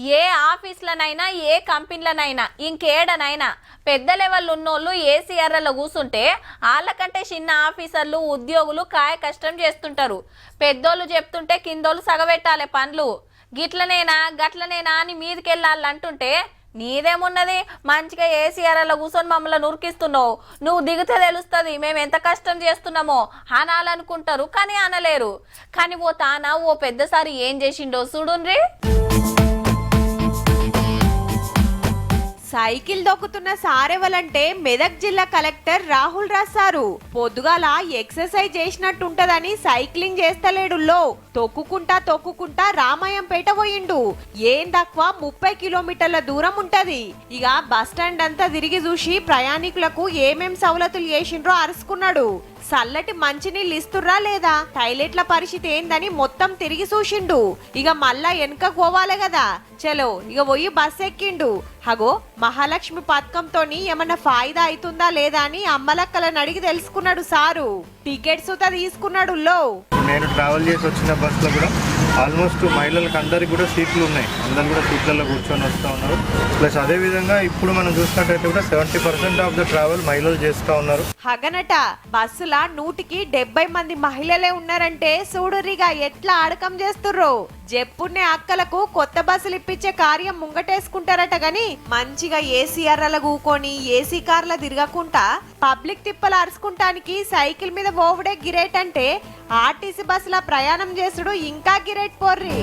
ఏ ఆఫీసులనైనా ఏ కంపెనీలనైనా ఇంకేడనైనా పెద్ద లెవెల్ ఉన్నోళ్ళు ఏసీఆర్లలో కూర్చుంటే వాళ్ళకంటే చిన్న ఆఫీసర్లు ఉద్యోగులు కాయ కష్టం చేస్తుంటారు. పెద్దోళ్ళు చెప్తుంటే కిందోళ్ళు సగబెట్టాలి పనులు. గిట్లనేనా గట్లనేనా అని మీదకెళ్ళాలంటుంటే నీదేమున్నది, మంచిగా ఏసీఆర్లో కూర్చొని మమ్మల్ని ఉరికిస్తున్నావు, నువ్వు దిగితే తెలుస్తుంది మేము ఎంత కష్టం చేస్తున్నామో అనాలనుకుంటారు, కానీ అనలేరు. కానీ ఓ తానా ఓ పెద్దసారి ఏం చేసిండో చూడుండ్రి. సైకిల్ దొక్కుతున్న సారెవలంటే మెదక్ జిల్లా కలెక్టర్ రాహుల్ రాశారు. పొద్దుగాల ఎక్సర్సైజ్ చేసినట్టుంటదని సైక్లింగ్ చేస్తలేడుల్లో తొక్కుకుంటా రామాయంపేట పోయిండు. ఏం తక్కువ 30 కిలోమీటర్ల దూరం ఉంటది. ఇక బస్టాండ్ అంతా తిరిగి చూసి ప్రయాణికులకు ఏమేం సవలతులు చేసిండ్రో అరుచుకున్నాడు. చల్లటి మంచినీళ్ళు ఇస్తుర్రా లేదా, టాయిలెట్ల పరిస్థితి ఏందని మొత్తం తిరిగి చూసిండు. ఇక మళ్ళా వెనక పోవాలి కదా, చలో ఇక పోయి బస్ ఎక్కిండు. హగో మహాలక్ష్మి పథకంతోని ఏమన్నా ఫాయిదా అవుతుందా లేదా అని అమ్మలక్కలను అడిగి తెలుసుకున్నాడు సారు. టికెట్స్ తీసుకున్నాడు. నేను ట్రావెల్ చేసి వచ్చిన బస్సులో కూడా ఆల్మోస్ట్ మహిళలకు అందరికి కూడా సీట్లు ఉన్నాయి. అందరు కూడా సీట్లలో కూర్చొని వస్తూ ఉన్నారు. ప్లస్ అదే విధంగా ఇప్పుడు మనం చూసినట్టయితే కూడా 70% ఆఫ్ ద ట్రావెల్ మహిళలు చేస్తూ ఉన్నారు. హగనట బస్సుల 170 మంది మహిళలే ఉన్నారంటే చూడురిగా ఎట్లా ఆడకం చేస్తుర్రో. జెప్పున్నే అక్కలకు కొత్త బస్సులు ఇప్పించే కార్యం ముంగటేసుకుంటారట గాని మంచిగా ఏసీఆర్ల కూకొని ఏసీ కార్ల తిరగకుండా పబ్లిక్ తిప్పలు అరుచుకుంటానికి సైకిల్ మీద పోవుడే గిరేట్ అంటే ఆర్టీసీ బస్సుల ప్రయాణం చేసుడు ఇంకా గిరేట్ పోర్రి.